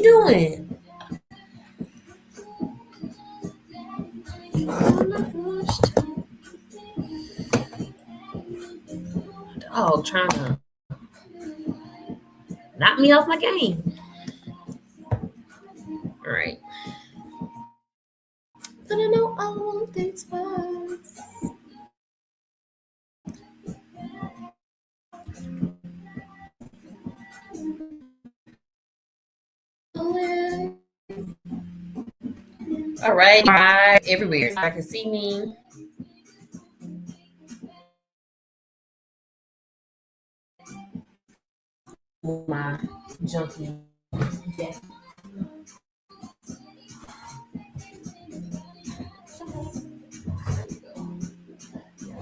doing? Oh my gosh. Oh, trying to knock me off my game. All right. But I know I won't think twice. All right, everywhere. So I can see me. My junkie. Yeah.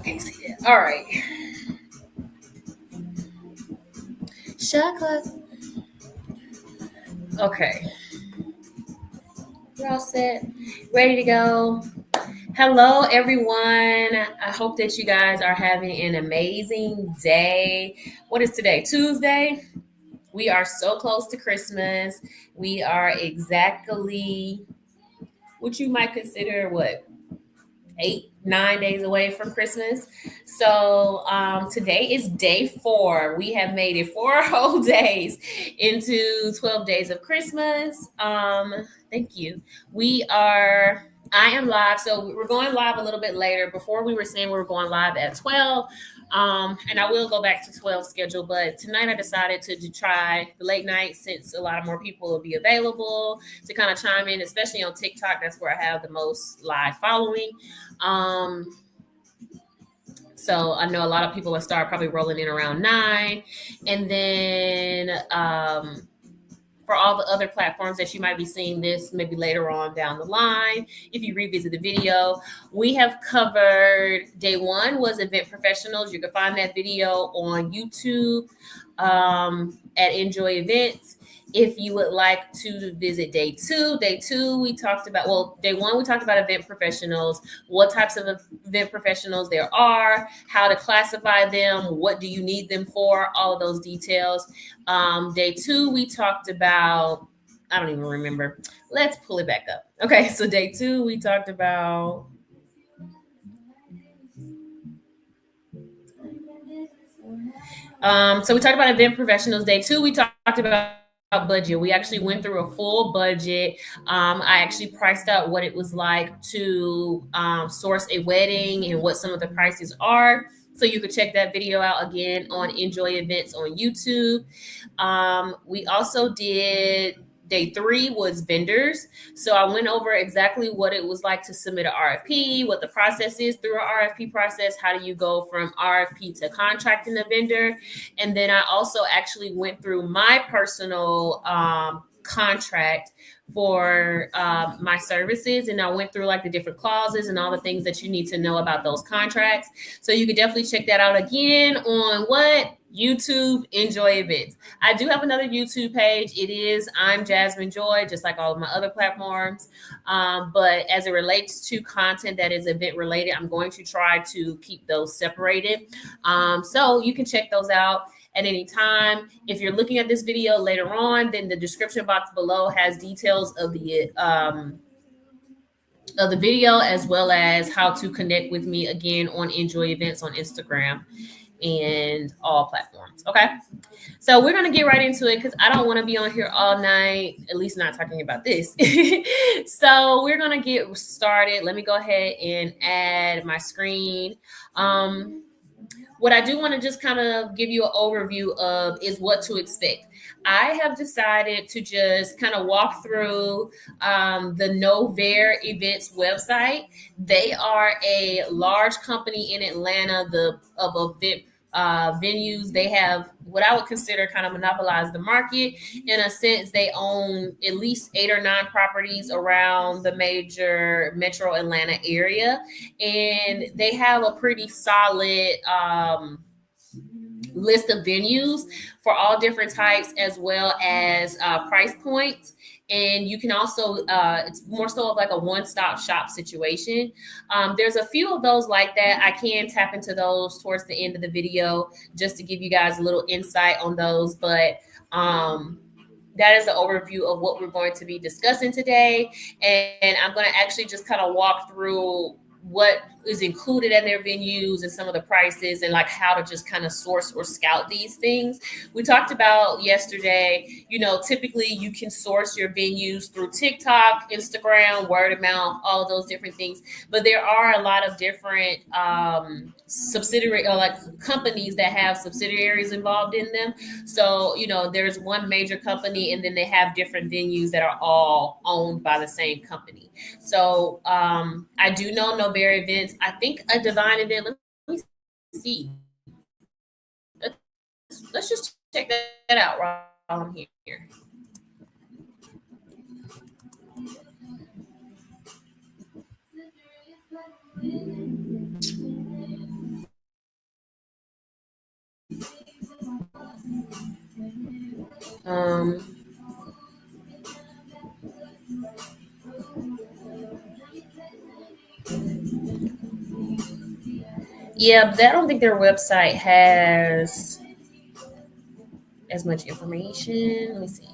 Can't see that. All right. Shot clock. Okay. We're all set. Ready to go. Hello, everyone. I hope that you guys are having an amazing day. What is today? Tuesday. We are so close to Christmas. We are exactly what you might consider what 8, 9 days away from Christmas. So today is day 4. We have made it 4 whole days into 12 days of Christmas. Thank you. I am live. So we're going live a little bit later. Before we were saying we were going live at 12. And I will go back to 12 schedule, but tonight I decided to try the late night since a lot of more people will be available to kind of chime in, especially on TikTok. That's where I have the most live following. Um, so I know a lot of people will start probably rolling in around 9. And then for all the other platforms that you might be seeing this maybe later on down the line, if you revisit the video, we have covered day 1 was event professionals. You can find that video on YouTube at Enjoy Events. If you would like to visit day 2, we talked about, well, day 1, we talked about event professionals, what types of event professionals there are, how to classify them, what do you need them for, all of those details. Day 2, we talked about, I don't even remember. Let's pull it back up. Okay, so day 2, we talked about, so we talked about event professionals. Day 2, we talked about budget. We actually went through a full budget. I actually priced out what it was like to source a wedding and what some of the prices are. So you could check that video out again on Enjoy Events on YouTube. We also did day 3 was vendors. So I went over exactly what it was like to submit an RFP, what the process is through an RFP process. How do you go from RFP to contracting a vendor? And then I also actually went through my personal contract for my services, and I went through like the different clauses and all the things that you need to know about those contracts. So you could definitely check that out again on what YouTube Enjoy Events. I do have another YouTube page. It is I'm Jasmine Joy, just like all of my other platforms. But as it relates to content that is event related, I'm going to try to keep those separated. So you can check those out at any time. If you're looking at this video later on, then the description box below has details of the video, as well as how to connect with me again on Enjoy Events on Instagram and all platforms. Okay. So we're going to get right into it because I don't want to be on here all night, at least not talking about this. So we're going to get started. Let me go ahead and add my screen. What I do want to just kind of give you an overview of is what to expect. I have decided to just kind of walk through the Novair Events website. They are a large company in Atlanta of event venues. They have what I would consider kind of monopolized the market. In a sense, they own at least 8 or 9 properties around the major metro Atlanta area, and they have a pretty solid list of venues for all different types, as well as price points. And you can also, it's more so of like a one-stop shop situation. There's a few of those like that. I can tap into those towards the end of the video just to give you guys a little insight on those. But that is the overview of what we're going to be discussing today. And I'm going to actually just kind of walk through what is included in their venues and some of the prices and like how to just kind of source or scout these things. We talked about yesterday, typically you can source your venues through TikTok, Instagram, word of mouth, all of those different things. But there are a lot of different subsidiary or like companies that have subsidiaries involved in them. So, there's one major company and then they have different venues that are all owned by the same company. So I do know Novair Events. I think a Divine Event. Let me see. Let's just check that out while I'm here. Um, yeah, but I don't think their website has as much information. Let me see.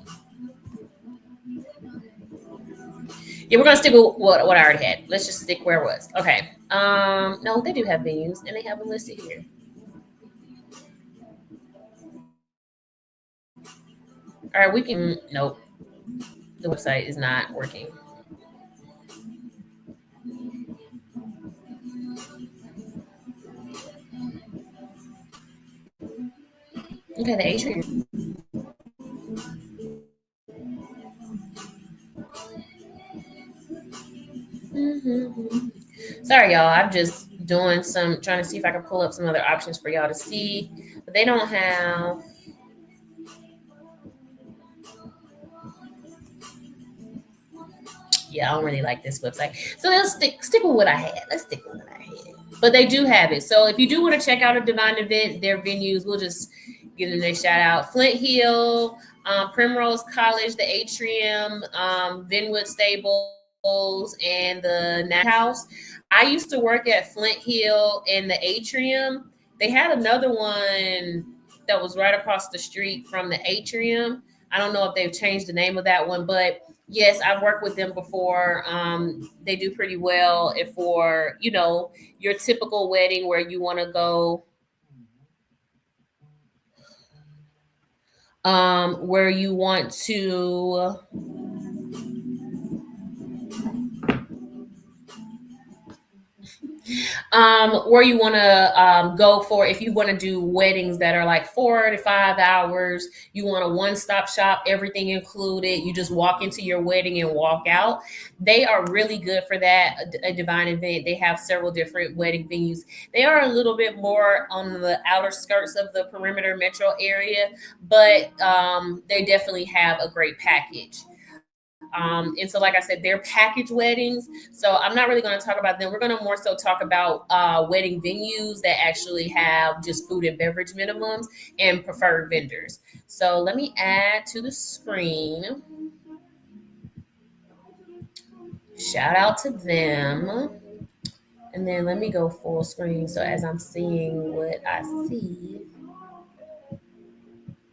Yeah, we're gonna stick with what I already had. Let's just stick where it was. Okay. No, they do have venues and they have them listed here. All right, we can. Nope, the website is not working. Okay, the Atrium. Mm-hmm. Sorry, y'all. I'm just doing trying to see if I can pull up some other options for y'all to see. But they don't have. Yeah, I don't really like this website. So let's stick with what I had. Let's stick with what I had. But they do have it. So if you do want to check out a Divine Event, their venues, we'll just give them a shout out. Flint Hill, Primrose College, the Atrium, Vinwood Stables, and the Nat House. I used to work at Flint Hill and the Atrium. They had another one that was right across the street from the Atrium. I don't know if they've changed the name of that one, but yes, I've worked with them before. They do pretty well if for your typical wedding where you want to go, where you want to where you want to go for if you want to do weddings that are like 4 to 5 hours. You want a one-stop shop, everything included. You just walk into your wedding and walk out. They are really good for that. A Divine Event, they have several different wedding venues. They are a little bit more on the outer skirts of the perimeter metro area, but they definitely have a great package. And so, like I said, they're package weddings. So I'm not really going to talk about them. We're going to more so talk about wedding venues that actually have just food and beverage minimums and preferred vendors. So let me add to the screen. Shout out to them. And then let me go full screen. So as I'm seeing what I see,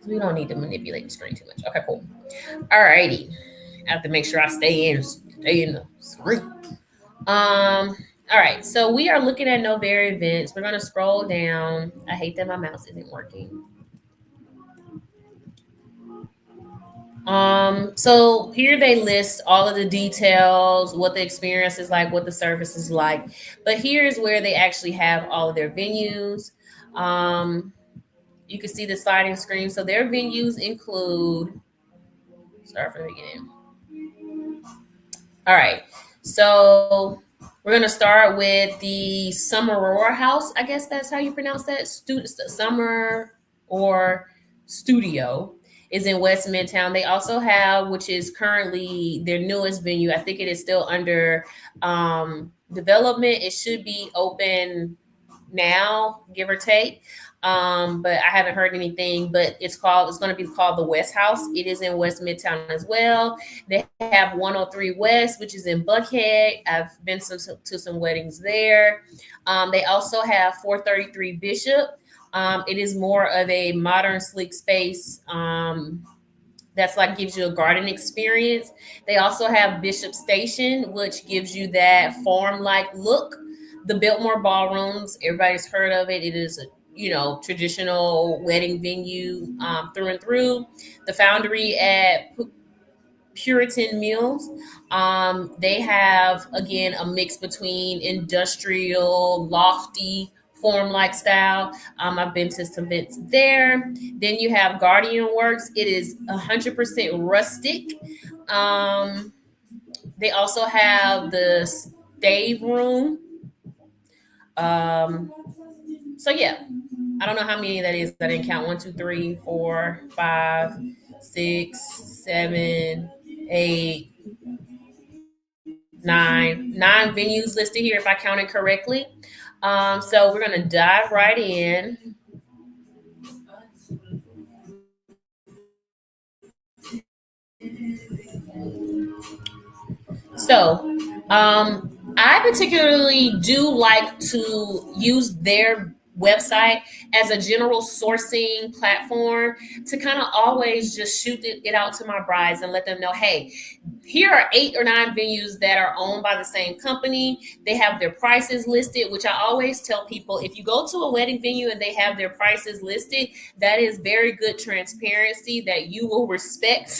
we don't need to manipulate the screen too much. Okay, cool. All righty. I have to make sure I stay in the screen. All right, so we are looking at Novair Events. We're gonna scroll down. I hate that my mouse isn't working. So here they list all of the details, what the experience is like, what the service is like. But here's where they actually have all of their venues. Um, you can see the sliding screen. So their venues include, start from the beginning. All right. So we're gonna start with the Summer House. I guess that's how you pronounce that. Summer or Studio is in West Midtown. They also have, which is currently their newest venue. I think it is still under development. It should be open now, give or take. But I haven't heard anything. But it's going to be called the West House. It is in West Midtown as well. They have 103 West, which is in Buckhead. I've been to some weddings there. They also have 433 Bishop. It is more of a modern, sleek space. That's like gives you a garden experience. They also have Bishop Station, which gives you that farm like look. The Biltmore Ballrooms, everybody's heard of it. It is a traditional wedding venue through and through. The Foundry at Puritan Mills. They have again a mix between industrial, lofty, form like style. I've been to some events there. Then you have Guardian Works. It is 100% rustic. Um, they also have the Stave Room. Um, so yeah, I don't know how many that is. I didn't count. One, two, three, four, five, six, seven, eight, nine venues listed here if I counted correctly. So we're gonna dive right in. So I particularly do like to use their website as a general sourcing platform to kind of always just shoot it out to my brides and let them know, hey, here are 8 or 9 venues that are owned by the same company. They have their prices listed, which I always tell people, if you go to a wedding venue and they have their prices listed, that is very good transparency that you will respect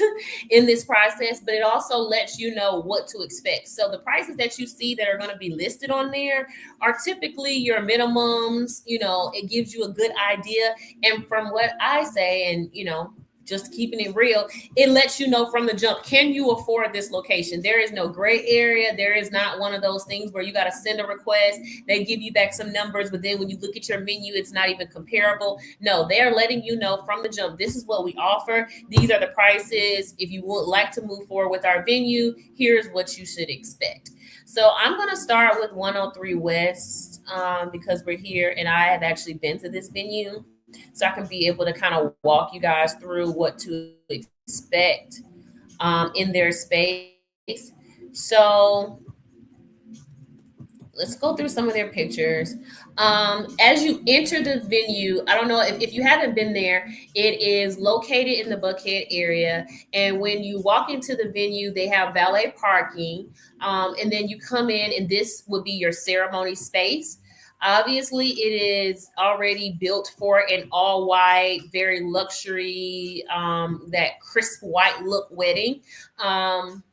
in this process, but it also lets you know what to expect. So the prices that you see that are going to be listed on there are typically your minimums. It gives you a good idea. And from what I say, and just keeping it real, it lets you know from the jump, can you afford this location? There is no gray area. There is not one of those things where you got to send a request, they give you back some numbers, but then when you look at your menu, it's not even comparable. No, they're letting you know from the jump, this is what we offer. These are the prices. If you would like to move forward with our venue, here's what you should expect. So I'm going to start with 103 West because we're here and I have actually been to this venue. So I can be able to kind of walk you guys through what to expect in their space. So let's go through some of their pictures. As you enter the venue, I don't know if you haven't been there, it is located in the Buckhead area. And when you walk into the venue, they have valet parking. And then you come in, and this would be your ceremony space. Obviously, it is already built for an all white, very luxury, that crisp white look wedding. Um,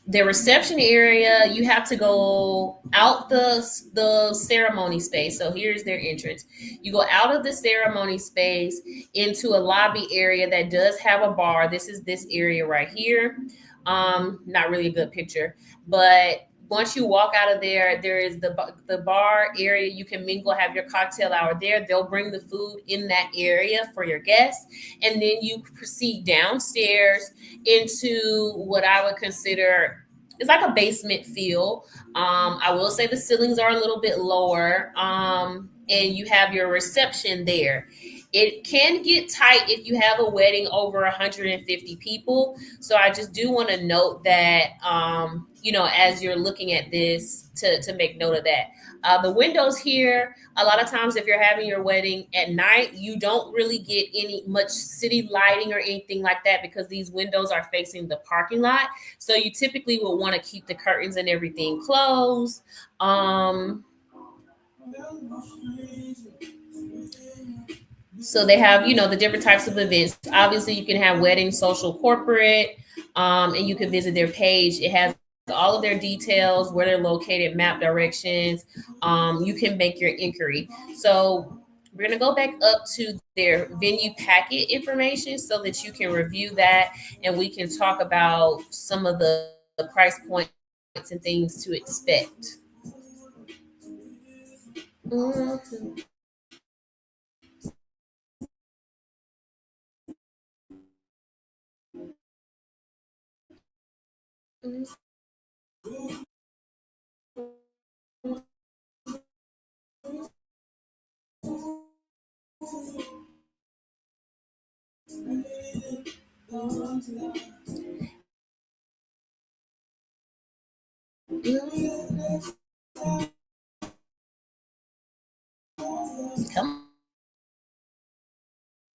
the reception area, you have to go out the ceremony space. So here's their entrance. You go out of the ceremony space into a lobby area that does have a bar. This is this area right here. Not really a good picture, but once you walk out of there, there is the bar area. You can mingle, have your cocktail hour there. They'll bring the food in that area for your guests, and then you proceed downstairs into what I would consider, it's like a basement feel. I will say the ceilings are a little bit lower, and you have your reception there. It can get tight if you have a wedding over 150 people. So I just do want to note that, as you're looking at this, to make note of that. The windows here, a lot of times if you're having your wedding at night, you don't really get any much city lighting or anything like that because these windows are facing the parking lot. So you typically will want to keep the curtains and everything closed. So they have, the different types of events. Obviously, you can have wedding, social, corporate, and you can visit their page. It has all of their details, where they're located, map directions. You can make your inquiry. So we're going to go back up to their venue packet information so that you can review that and we can talk about some of the price points and things to expect. Mhm. Come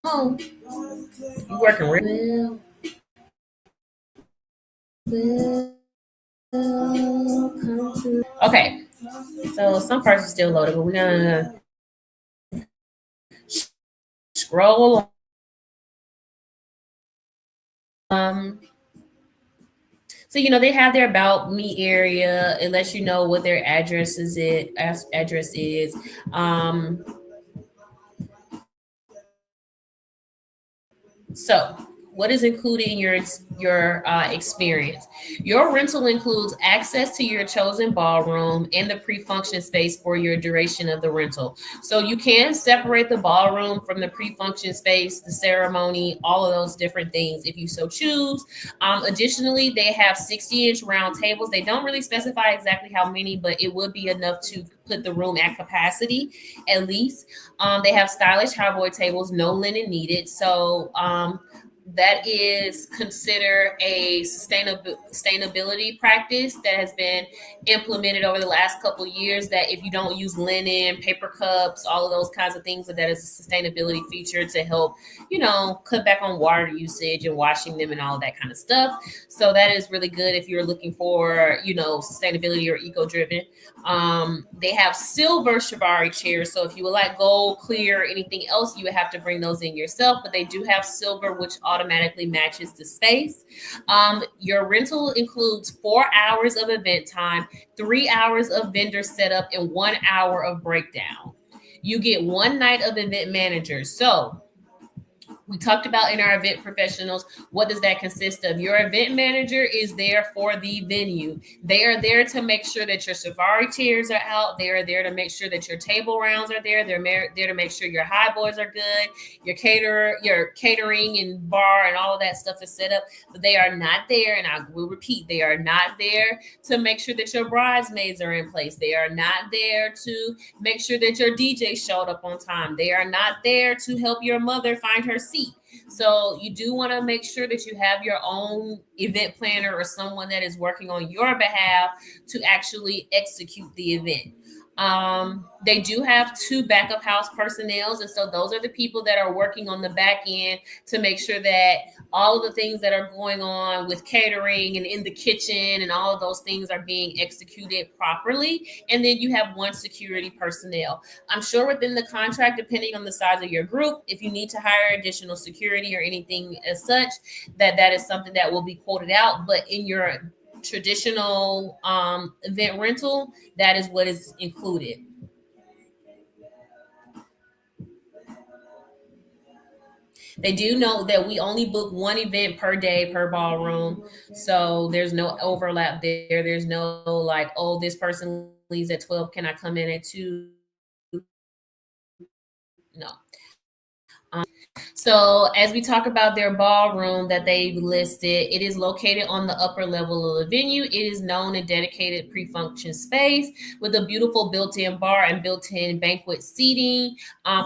Oh, you working real well. Okay, so some parts are still loaded, but we're gonna scroll. Um, so they have their about me area. It lets you know what their address is. Um, So, what is included in your experience? Your rental includes access to your chosen ballroom and the pre-function space for your duration of the rental. So you can separate the ballroom from the pre-function space, the ceremony, all of those different things if you so choose. Additionally, they have 60-inch round tables. They don't really specify exactly how many, but it would be enough to put the room at capacity at least. They have stylish highboy tables, no linen needed. So that is considered a sustainability practice that has been implemented over the last couple of years. That if you don't use linen, paper cups, all of those kinds of things, that is a sustainability feature to help, cut back on water usage and washing them and all that kind of stuff. So that is really good if you're looking for, sustainability or eco-driven. They have silver Shivari chairs. So if you would like gold, clear, anything else, you would have to bring those in yourself. But they do have silver, which automatically matches the space. Your rental includes 4 hours of event time, 3 hours of vendor setup, and 1 hour of breakdown. You get one night of event manager. So we talked about in our event professionals, what does that consist of? Your event manager is there for the venue. They are there to make sure that your safari chairs are out. They are there to make sure that your table rounds are there. They're there to make sure your high boys are good, your catering and bar and all of that stuff is set up. But they are not there, and I will repeat, they are not there to make sure that your bridesmaids are in place. They are not there to make sure that your DJ showed up on time. They are not there to help your mother find her seat. So you do want to make sure that you have your own event planner or someone that is working on your behalf to actually execute the event. They do have two backup house personnels, and so those are the people that are working on the back end to make sure that all of the things that are going on with catering and in the kitchen and all of those things are being executed properly. And then you have one security personnel. I'm sure within the contract, depending on the size of your group, if you need to hire additional security or anything as such, that is something that will be quoted out. But in your traditional event rental, that is what is included. They do know that we only book one event per day per ballroom. So there's no overlap there. There's no like, oh, this person leaves at 12. Can I come in at 2? No. So, as we talk about their ballroom that they've listed, it is located on the upper level of the venue. It is known and dedicated pre-function space with a beautiful built-in bar and built-in banquet seating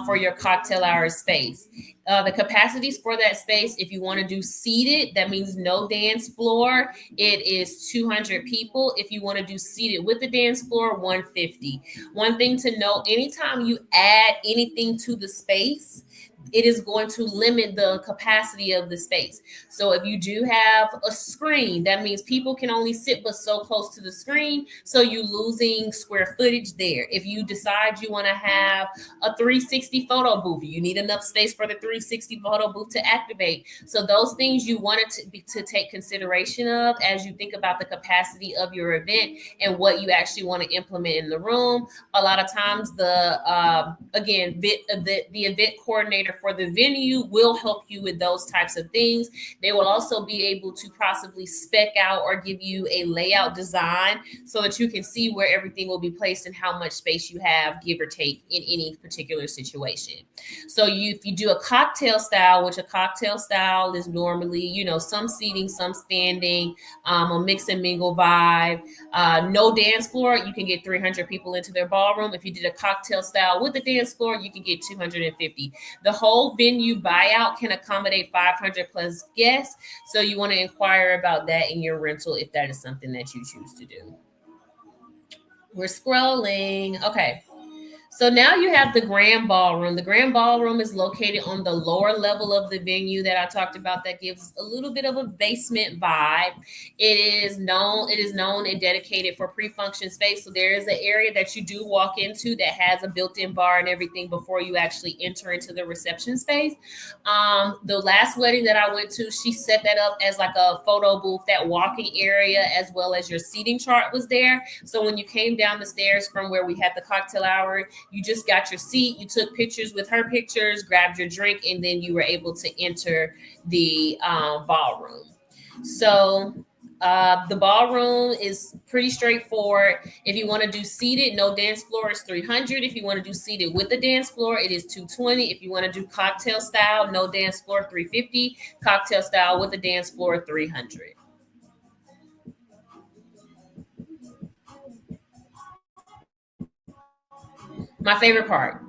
for your cocktail hour space. The capacities for that space, if you want to do seated, that means no dance floor. It is 200 people. If you want to do seated with the dance floor, 150. One thing to note: anytime you add anything to the space, it is going to limit the capacity of the space. So if you do have a screen, that means people can only sit but so close to the screen. So you're losing square footage there. If you decide you want to have a 360 photo booth, you need enough space for the 360 photo booth to activate. So those things you wanted to take consideration of as you think about the capacity of your event and what you actually want to implement in the room. A lot of times the event coordinator for the venue will help you with those types of things. They will also be able to possibly spec out or give you a layout design so that you can see where everything will be placed and how much space you have, give or take, in any particular situation. So if you do a cocktail style, which a cocktail style is normally, some seating, some standing, a mix and mingle vibe, no dance floor, you can get 300 people into their ballroom. If you did a cocktail style with the dance floor, you can get 250. The whole venue buyout can accommodate 500 plus guests. So you want to inquire about that in your rental if that is something that you choose to do. We're scrolling. Okay. So now you have the grand ballroom. The grand ballroom is located on the lower level of the venue that I talked about that gives a little bit of a basement vibe. It is known and dedicated for pre-function space. So there is an area that you do walk into that has a built-in bar and everything before you actually enter into the reception space. The last wedding that I went to, she set that up as like a photo booth, that walking area, as well as your seating chart was there. So when you came down the stairs from where we had the cocktail hour, you just got your seat, you took pictures with her pictures, grabbed your drink, and then you were able to enter the ballroom. So the ballroom is pretty straightforward. If you want to do seated, no dance floor is 300. If you want to do seated with the dance floor, it is 220. If you want to do cocktail style, no dance floor, 350. Cocktail style with the dance floor, 300. My favorite part.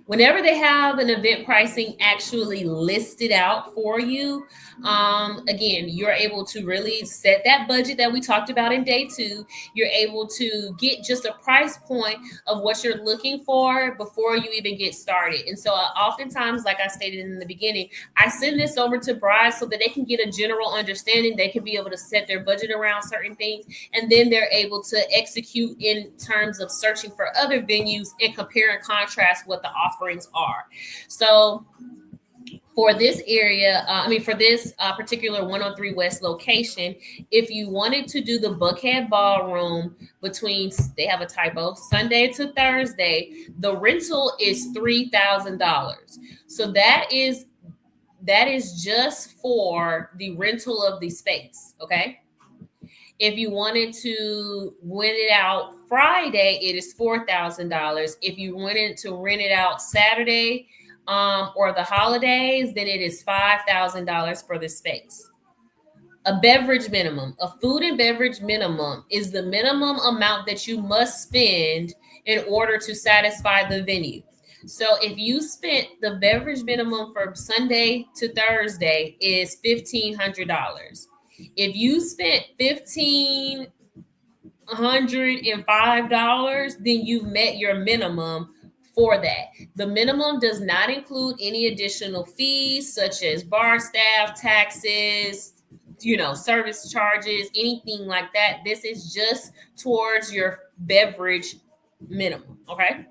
Whenever they have an event pricing actually listed out for you, again, you're able to really set that budget that we talked about in day two. You're able to get just a price point of what you're looking for before you even get started. And so, oftentimes, like I stated in the beginning, I send this over to brides so that they can get a general understanding. They can be able to set their budget around certain things, and then they're able to execute in terms of searching for other venues and compare and contrast what the offerings are. So for this area, for this particular 103 West location, if you wanted to do the Buckhead Ballroom between, they have a typo, Sunday to Thursday, the rental is $3,000. So that is just for the rental of the space. Okay. If you wanted to rent it out Friday, it is $4,000. If you wanted to rent it out Saturday or the holidays, then it is $5,000 for the space. A beverage minimum, a food and beverage minimum is the minimum amount that you must spend in order to satisfy the venue. So if you spent the beverage minimum from Sunday to Thursday is $1,500. If you spent $1,505, then you've met your minimum for that. The minimum does not include any additional fees such as bar staff, taxes, service charges, anything like that. This is just towards your beverage minimum. Okay.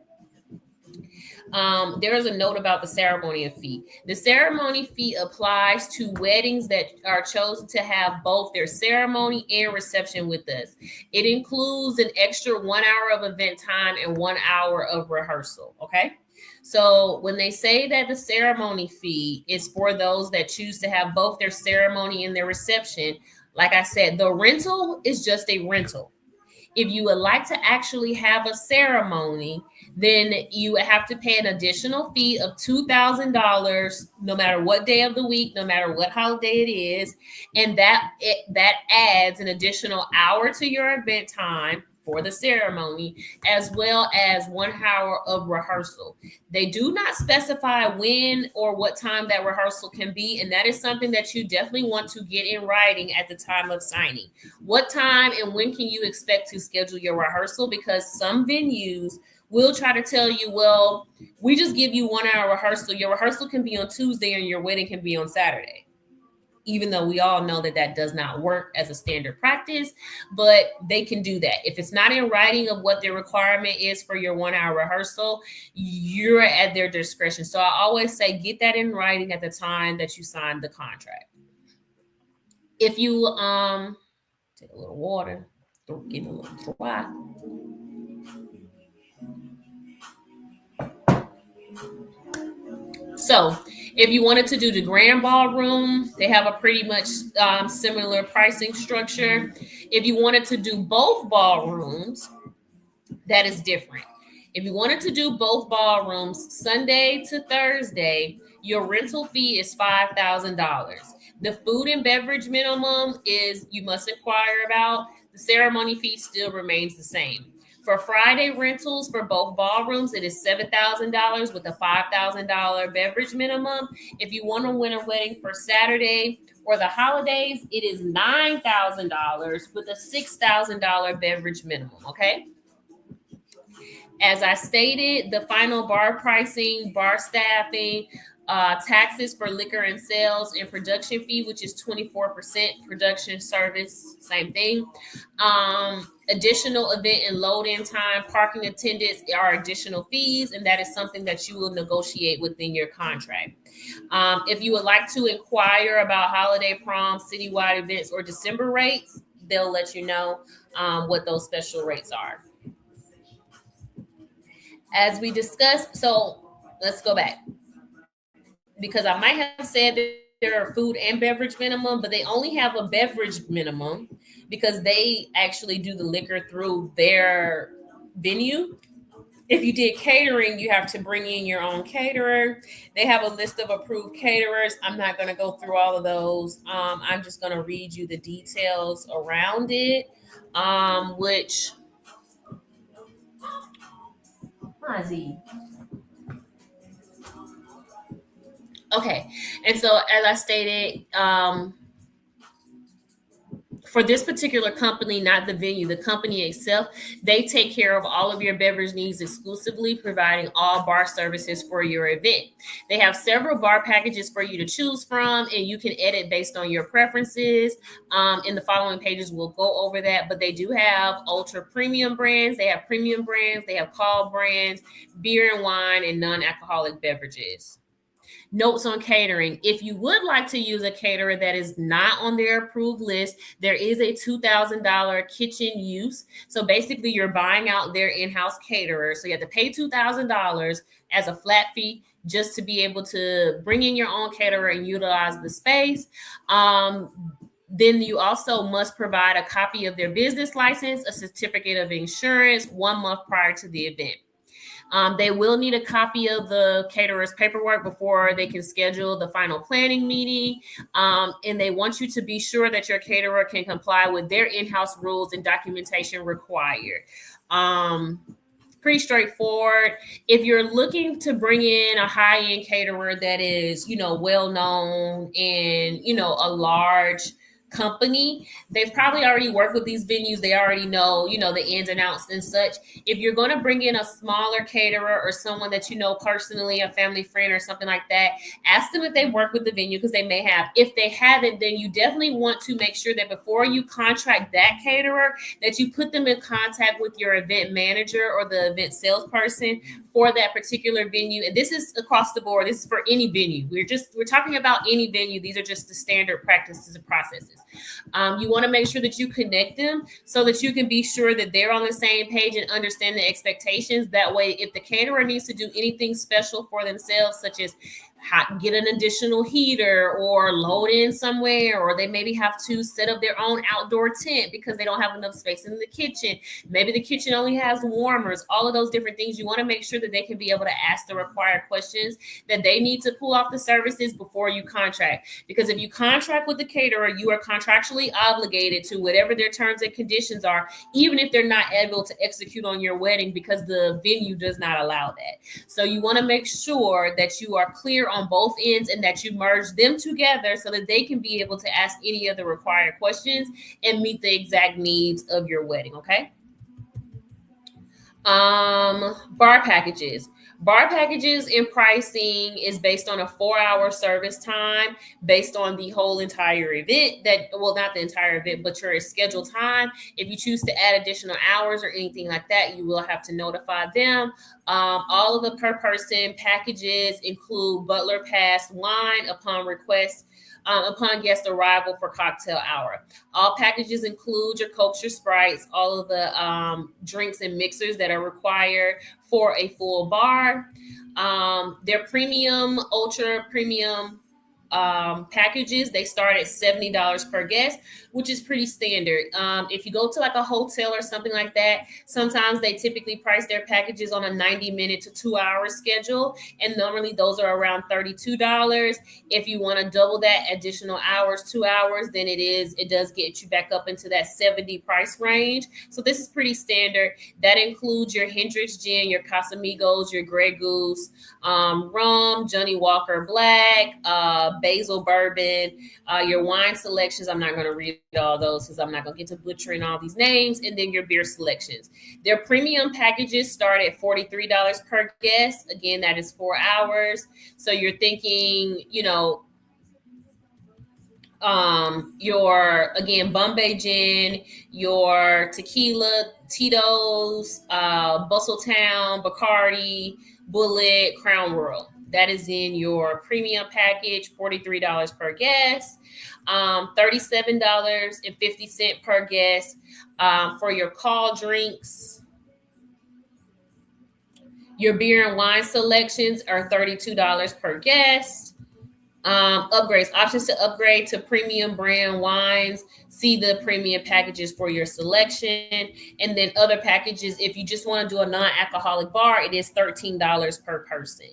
There is a note about the ceremony fee. The ceremony fee applies to weddings that are chosen to have both their ceremony and reception with us. It includes an extra 1 hour of event time and 1 hour of rehearsal. Okay. So when they say that the ceremony fee is for those that choose to have both their ceremony and their reception, like I said, the rental is just a rental. If you would like to actually have a ceremony, then you have to pay an additional fee of $2,000, no matter what day of the week, no matter what holiday it is, and that adds an additional hour to your event time for the ceremony, as well as 1 hour of rehearsal. They do not specify when or what time that rehearsal can be, and that is something that you definitely want to get in writing at the time of signing. What time and when can you expect to schedule your rehearsal? Because some venues will try to tell you, well, we just give you 1 hour rehearsal. Your rehearsal can be on Tuesday and your wedding can be on Saturday. Even though we all know that that does not work as a standard practice, but they can do that. If it's not in writing of what their requirement is for your 1 hour rehearsal, you're at their discretion. So I always say, get that in writing at the time that you sign the contract. If you take a little water, get a little dry. So if you wanted to do the grand ballroom, they have a pretty much similar pricing structure. If you wanted to do both ballrooms, that is different. If you wanted to do both ballrooms, Sunday to Thursday, your rental fee is $5,000. The food and beverage minimum is you must inquire about. The ceremony fee still remains the same. For Friday rentals for both ballrooms, it is $7,000 with a $5,000 beverage minimum. If you want to win a wedding for Saturday or the holidays, it is $9,000 with a $6,000 beverage minimum. Okay. As I stated, the final bar pricing, bar staffing, taxes for liquor and sales, and production fee, which is 24%, production service, same thing. Additional event and load in time, parking attendance are additional fees, and that is something that you will negotiate within your contract. If you would like to inquire about holiday proms, citywide events, or December rates, they'll let you know what those special rates are. As we discussed, so let's go back, because I might have said that there are food and beverage minimum, but they only have a beverage minimum because they actually do the liquor through their venue. If you did catering, you have to bring in your own caterer. They have a list of approved caterers. I'm not going to go through all of those. I'm just going to read you the details around it, which Ozzy. Okay, and so as I stated, for this particular company, not the venue, the company itself, they take care of all of your beverage needs exclusively, providing all bar services for your event. They have several bar packages for you to choose from, and you can edit based on your preferences. In the following pages, we'll go over that, but they do have ultra premium brands, they have premium brands, they have call brands, beer and wine, and non-alcoholic beverages. Notes on catering. If you would like to use a caterer that is not on their approved list, there is a $2,000 kitchen use. So basically, you're buying out their in-house caterer. So you have to pay $2,000 as a flat fee just to be able to bring in your own caterer and utilize the space. Then you also must provide a copy of their business license, a certificate of insurance 1 month prior to the event. They will need a copy of the caterer's paperwork before they can schedule the final planning meeting. And they want you to be sure that your caterer can comply with their in-house rules and documentation required. Pretty straightforward. If you're looking to bring in a high-end caterer that is, well-known and, a large company, they've probably already worked with these venues. They already know, the ins and outs and such. If you're going to bring in a smaller caterer or someone that you know personally, a family friend or something like that, ask them if they work with the venue, because they may have. If they haven't, then you definitely want to make sure that before you contract that caterer, that you put them in contact with your event manager or the event salesperson for that particular venue. And this is across the board. This is for any venue. We're talking about any venue. These are just the standard practices and processes. You want to make sure that you connect them so that you can be sure that they're on the same page and understand the expectations. That way, if the caterer needs to do anything special for themselves, such as get an additional heater or load in somewhere, or they maybe have to set up their own outdoor tent because they don't have enough space in the kitchen. Maybe the kitchen only has warmers, all of those different things. You want to make sure that they can be able to ask the required questions that they need to pull off the services before you contract. Because if you contract with the caterer, you are contractually obligated to whatever their terms and conditions are, even if they're not able to execute on your wedding because the venue does not allow that. So you want to make sure that you are clear on both ends and that you merge them together so that they can be able to ask any of the required questions and meet the exact needs of your wedding. Okay. Bar packages. Bar packages and pricing is based on a 4-hour service time based on the whole entire event. Not the entire event, but your scheduled time. If you choose to add additional hours or anything like that, you will have to notify them. All of the per person packages include butler pass wine upon request. Upon guest arrival for cocktail hour. All packages include your Cokes, your Sprites, all of the drinks and mixers that are required for a full bar. Their premium, ultra premium packages, they start at $70 per guest, which is pretty standard. If you go to like a hotel or something like that, sometimes they typically price their packages on a 90-minute to 2-hour schedule, and normally those are around $32. If you want to double that additional hours, 2 hours, then it does get you back up into that 70 price range. So this is pretty standard. That includes your Hendrix Gin, your Casamigos, your Grey Goose, rum, Johnny Walker Black, basil bourbon, your wine selections. I'm not going to read all those because I'm not going to get to butchering all these names. And then your beer selections. Their premium packages start at $43 per guest. Again, that is 4 hours. So you're thinking, your, again, Bombay Gin, your tequila, Tito's, Bustletown, Bacardi, Bullet, Crown Royal. That is in your premium package, $43 per guest, $37.50 per guest. For your call drinks, your beer and wine selections are $32 per guest. Upgrades, options to upgrade to premium brand wines. See the premium packages for your selection. And then other packages, if you just want to do a non-alcoholic bar, it is $13 per person.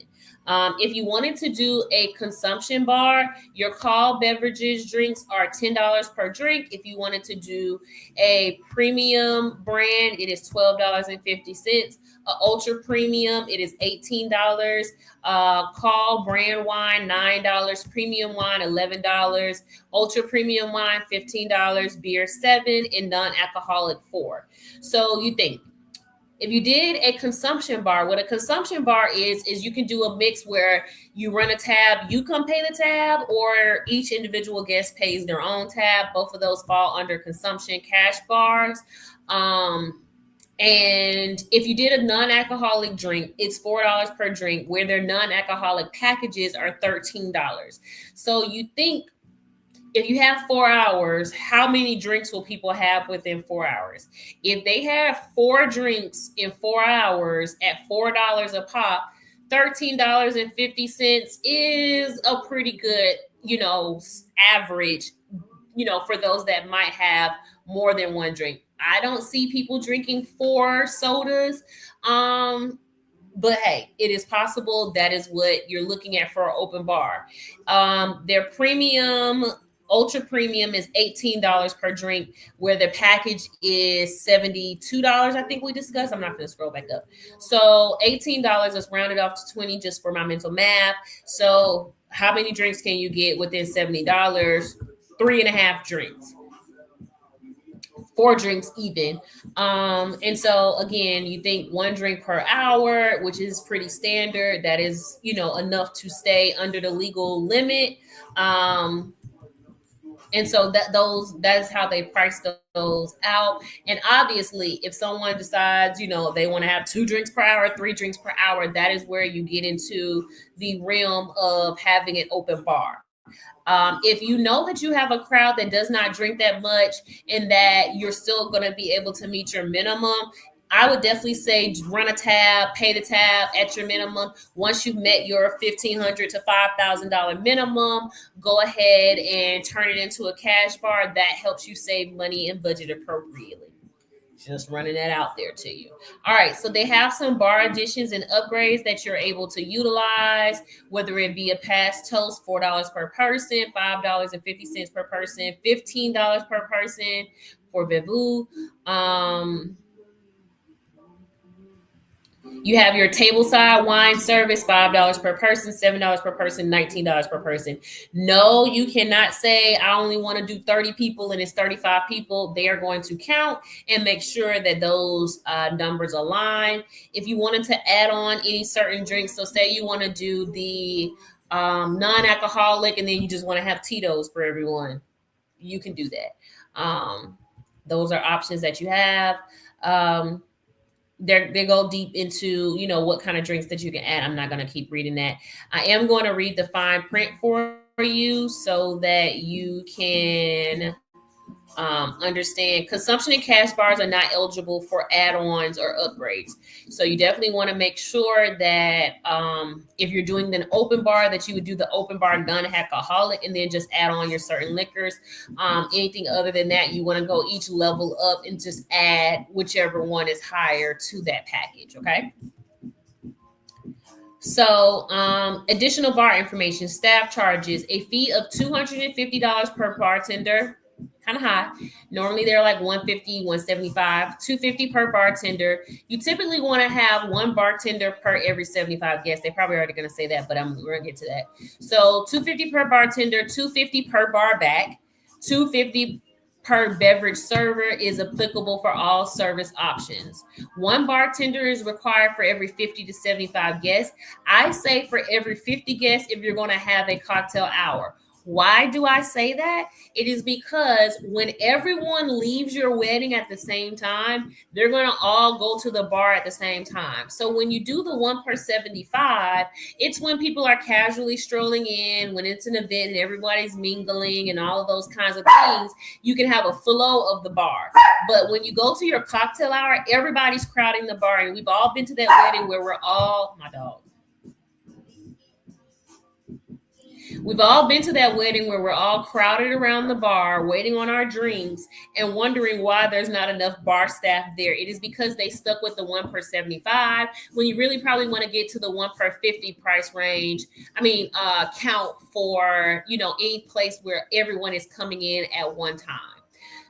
If you wanted to do a consumption bar, your call beverages drinks are $10 per drink. If you wanted to do a premium brand, it is $12.50. Ultra premium, it is $18. Call brand wine, $9. Premium wine, $11. Ultra premium wine, $15. Beer, $7. And non-alcoholic, $4. So you think, if you did a consumption bar, what a consumption bar is you can do a mix where you run a tab, you come pay the tab, or each individual guest pays their own tab. Both of those fall under consumption cash bars. And if you did a non-alcoholic drink, it's $4 per drink, where their non-alcoholic packages are $13. So you think, if you have 4 hours, how many drinks will people have within 4 hours? If they have 4 drinks in 4 hours at $4 a pop, $13.50 is a pretty good, average, for those that might have more than one drink. I don't see people drinking 4 sodas. But hey, it is possible. That is what you're looking at for an open bar. Their premium, ultra premium, is $18 per drink, where the package is $72. I think we discussed. I'm not going to scroll back up. So $18 is rounded off to 20 just for my mental math. So how many drinks can you get within $70? 3.5 drinks. 4 drinks even. And so again, you think 1 drink per hour, which is pretty standard. That is, enough to stay under the legal limit. And so that is how they price those out. And obviously, if someone decides, they want to have 2 drinks per hour, 3 drinks per hour, that is where you get into the realm of having an open bar. If you know that you have a crowd that does not drink that much and that you're still going to be able to meet your minimum, I would definitely say run a tab, pay the tab at your minimum. Once you've met your $1,500 to $5,000 minimum, go ahead and turn it into a cash bar. That helps you save money and budget appropriately. Just running that out there to you. All right, so they have some bar additions and upgrades that you're able to utilize, whether it be a past toast, $4 per person, $5.50 per person, $15 per person for Vevu. You have your tableside wine service, $5 per person, $7 per person, $19 per person. No, you cannot say I only want to do 30 people and it's 35 people. They are going to count and make sure that those numbers align. If you wanted to add on any certain drinks, so say you want to do the non-alcoholic and then you just want to have Tito's for everyone, you can do that. Those are options that you have. They go deep into, what kind of drinks that you can add. I'm not going to keep reading that. I am going to read the fine print for you so that you can understand. Consumption and cash bars are not eligible for add-ons or upgrades. So you definitely want to make sure that if you're doing an open bar, that you would do the open bar non-alcoholic and then just add on your certain liquors. Anything other than that, you want to go each level up and just add whichever one is higher to that package. Okay. So additional bar information, staff charges, a fee of $250 per bartender. kind of high. Normally they're like 150, 175, 250 per bartender. You typically want to have one bartender per every 75 guests. They probably already going to say that, but we're going to get to that. So 250 per bartender, 250 per bar back, 250 per beverage server is applicable for all service options. One bartender is required for every 50 to 75 guests. I say for every 50 guests if you're going to have a cocktail hour. Why do I say that? It is because when everyone leaves your wedding at the same time, they're going to all go to the bar at the same time. So when you do the 1 per 75, it's when people are casually strolling in, when it's an event and everybody's mingling and all of those kinds of things, you can have a flow of the bar. But when you go to your cocktail hour, everybody's crowding the bar. And we've all been to that wedding where we're all, my dog. We've all been to that wedding where we're all crowded around the bar, waiting on our drinks and wondering why there's not enough bar staff there. It is because they stuck with the 1 per 75 when you really probably want to get to the 1 per 50 price range. Count for, any place where everyone is coming in at one time.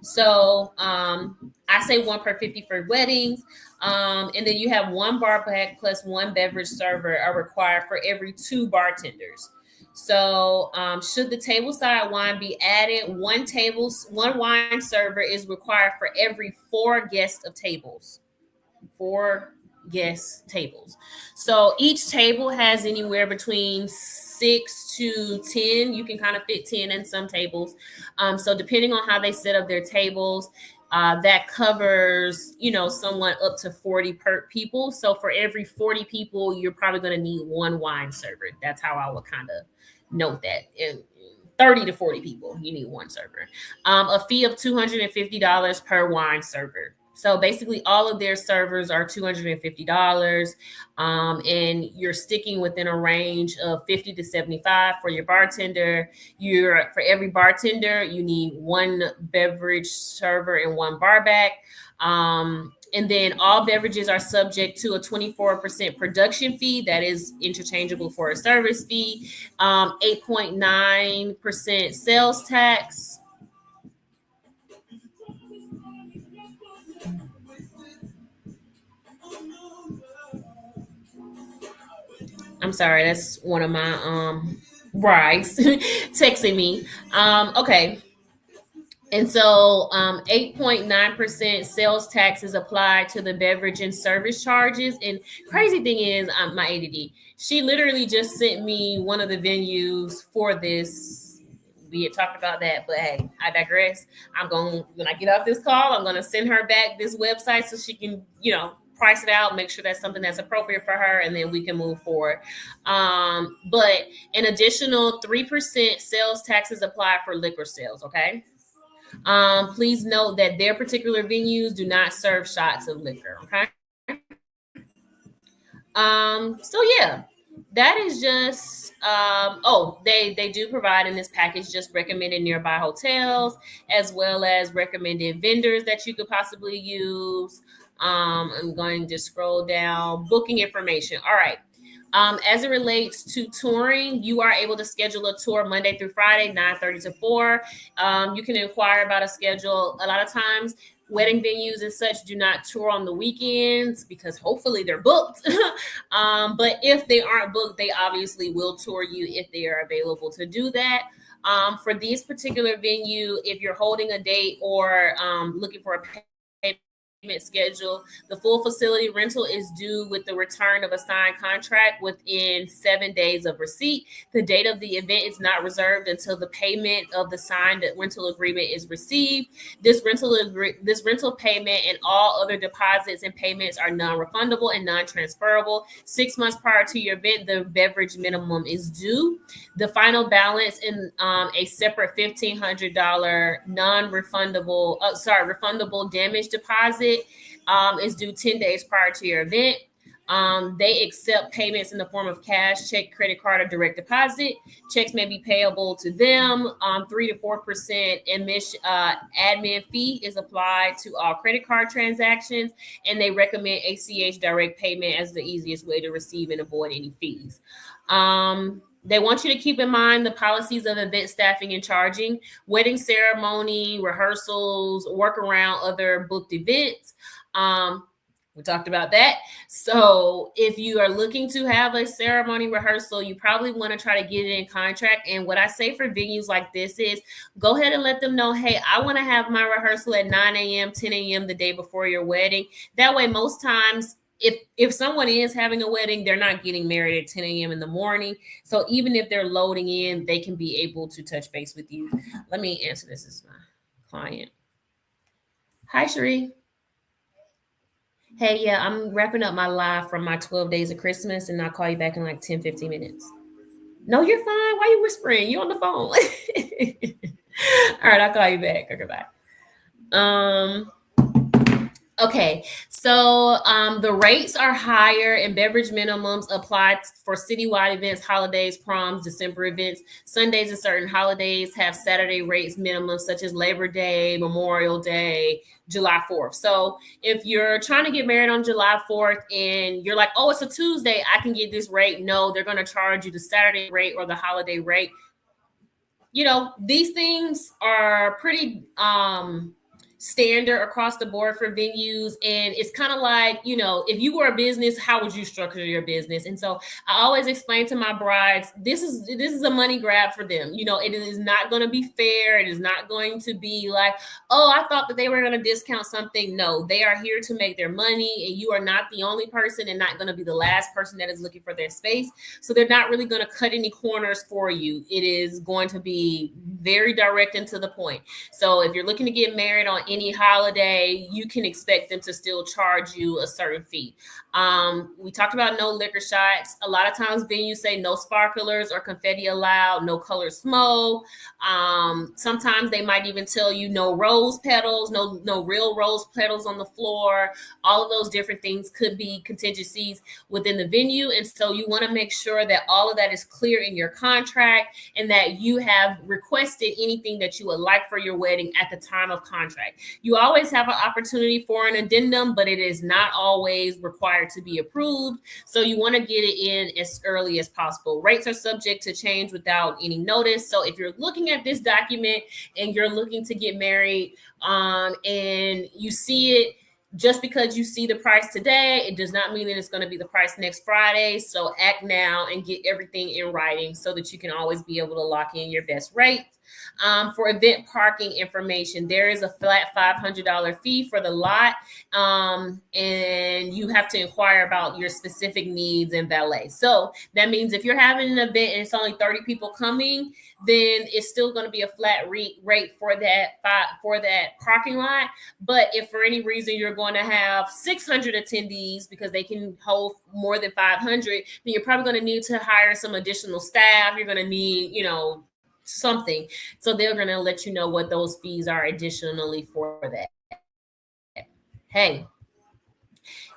So I say 1 per 50 for weddings. And then you have one bar back plus one beverage server are required for every 2 bartenders. So should the tableside wine be added, one wine server is required for every 4 guests of tables. 4 guest tables. So each table has anywhere between 6 to 10. You can kind of fit 10 in some tables. So depending on how they set up their tables, that covers, somewhat up to 40 per people. So for every 40 people, you're probably going to need one wine server. That's how I would kind of note that. In 30 to 40 people, you need one server. A fee of $250 per wine server. So basically all of their servers are $250, and you're sticking within a range of 50 to 75 for your bartender. For every bartender, you need one beverage server and one bar back. And then all beverages are subject to a 24% production fee that is interchangeable for a service fee, 8.9% sales tax. I'm sorry, that's one of my brides texting me. Okay. And so 8.9% sales tax is applied to the beverage and service charges. And crazy thing is, my ADD, she literally just sent me one of the venues for this. We had talked about that, but hey, I digress. When I get off this call, I'm going to send her back this website so she can, price it out, make sure that's something that's appropriate for her, and then we can move forward. But an additional 3% sales taxes apply for liquor sales, okay? Please note that their particular venues do not serve shots of liquor, okay? So yeah, that is just they do provide in this package just recommended nearby hotels as well as recommended vendors that you could possibly use. I'm going to scroll down booking information. All right. As it relates to touring, you are able to schedule a tour Monday through Friday, 9:30 to 4. You can inquire about a schedule. A lot of times, wedding venues and such do not tour on the weekends because hopefully they're booked. But if they aren't booked, they obviously will tour you if they are available to do that. For this particular venue, if you're holding a date or looking for a payment schedule, the full facility rental is due with the return of a signed contract within 7 days of receipt. The date of the event is not reserved until the payment of the signed rental agreement is received. This rental payment and all other deposits and payments are non-refundable and non-transferable. 6 months prior to your event, the beverage minimum is due. The final balance in a separate $1,500 refundable damage deposit is due 10 days prior to your event. They accept payments in the form of cash, check, credit card, or direct deposit. Checks may be payable to them. 3 to 4% admin fee is applied to all credit card transactions, and they recommend ACH direct payment as the easiest way to receive and avoid any fees. They want you to keep in mind the policies of event staffing and charging, wedding ceremony, rehearsals, work around other booked events. We talked about that. So if you are looking to have a ceremony rehearsal, you probably want to try to get it in contract. And what I say for venues like this is go ahead and let them know, hey, I want to have my rehearsal at 9 a.m., 10 a.m. the day before your wedding. That way, most times, if someone is having a wedding, they're not getting married at 10 a.m. in the morning. So even if they're loading in, they can be able to touch base with you. Let me answer this as my client. Hi, Sheree. Hey, yeah, I'm wrapping up my live from my 12 days of Christmas, and I'll call you back in like 10, 15 minutes. No, you're fine. Why are you whispering? You on the phone. All right, I'll call you back. Okay, bye. Um, Okay, so the rates are higher and beverage minimums apply for citywide events, holidays, proms, December events. Sundays and certain holidays have Saturday rates minimums such as Labor Day, Memorial Day, July 4th. So if you're trying to get married on July 4th and you're like, oh, it's a Tuesday, I can get this rate. No, they're going to charge you the Saturday rate or the holiday rate. You know, these things are pretty standard across the board for venues, and it's kind of like, you know, if you were a business, how would you structure your business? And so I always explain to my brides, this is a money grab for them. You know, it is not going to be fair. It is not going to be like, oh, I thought that they were going to discount something. No, they are here to make their money, and you are not the only person and not going to be the last person that is looking for their space. So they're not really going to cut any corners for you. It is going to be very direct and to the point. So if you're looking to get married on any holiday, you can expect them to still charge you a certain fee. We talked about no liquor shots. A lot of times venues say no sparklers or confetti allowed, no colored smoke. Sometimes they might even tell you no rose petals, no real rose petals on the floor. All of those different things could be contingencies within the venue. And so you want to make sure that all of that is clear in your contract and that you have requested anything that you would like for your wedding at the time of contract. You always have an opportunity for an addendum, but it is not always required to be approved. So you want to get it in as early as possible. Rates are subject to change without any notice. So if you're looking at this document and you're looking to get married and you see it, just because you see the price today, it does not mean that it's going to be the price next Friday. So act now and get everything in writing so that you can always be able to lock in your best rate. For event parking information, there is a flat $500 fee for the lot, and you have to inquire about your specific needs and valet. So that means if you're having an event and it's only 30 people coming, then it's still going to be a flat rate for that parking lot. But if for any reason you're going to have 600 attendees because they can hold more than 500, then you're probably going to need to hire some additional staff. You're going to need, something. So they're going to let you know what those fees are additionally for that. Hey,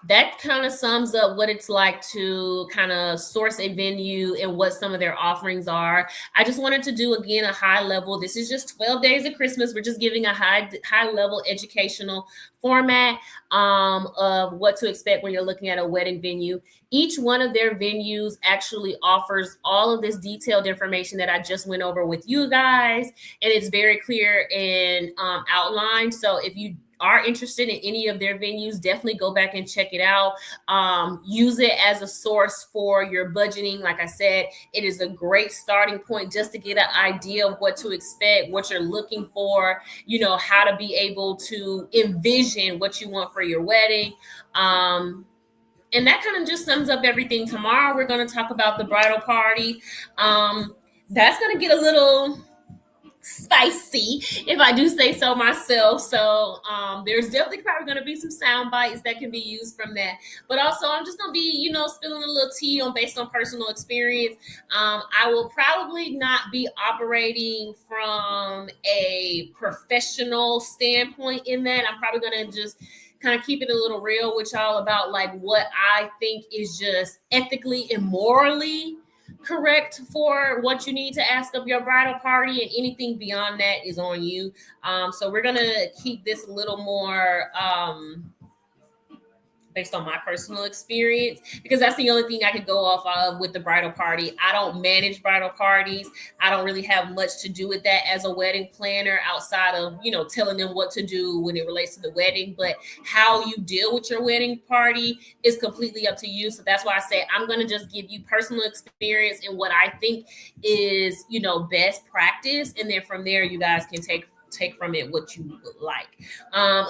that kind of sums up what it's like to kind of source a venue and what some of their offerings are. I just wanted to do, again, a high level. This is just 12 days of Christmas. We're just giving a high level educational format of what to expect when you're looking at a wedding venue. Each one of their venues actually offers all of this detailed information that I just went over with you guys, and it's very clear and outlined. So if you are interested in any of their venues, definitely go back and check it out. Use it as a source for your budgeting. Like I said, it is a great starting point just to get an idea of what to expect, what you're looking for, how to be able to envision what you want for your wedding. And that kind of just sums up everything. Tomorrow, we're going to talk about the bridal party. That's going to get a little spicy, if I do say so myself. So there's definitely probably going to be some sound bites that can be used from that. But also, I'm just going to be, spilling a little tea based on personal experience. I will probably not be operating from a professional standpoint in that. I'm probably going to just kind of keep it a little real with y'all about like what I think is just ethically and morally correct for what you need to ask of your bridal party, and anything beyond that is on you. So we're gonna keep this a little more based on my personal experience, because that's the only thing I could go off of with the bridal party. I don't manage bridal parties. I don't really have much to do with that as a wedding planner outside of, telling them what to do when it relates to the wedding. But how you deal with your wedding party is completely up to you. So that's why I say I'm going to just give you personal experience and what I think is, best practice. And then from there, you guys can take from it what you would like.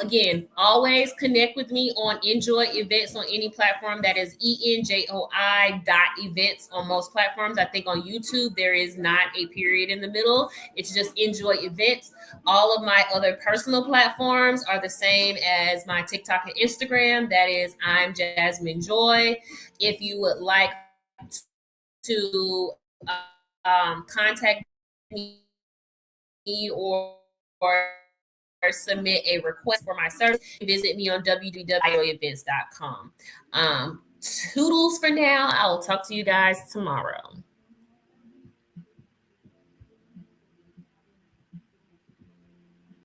Again, always connect with me on Enjoy Events on any platform. That is ENJOI.events on most platforms. I think on YouTube, there is not a period in the middle. It's just Enjoy Events. All of my other personal platforms are the same as my TikTok and Instagram. That is I'm Jasmine Joy. If you would like to contact me or submit a request for my service, visit me on www.ioevents.com. Toodles for now. I will talk to you guys tomorrow.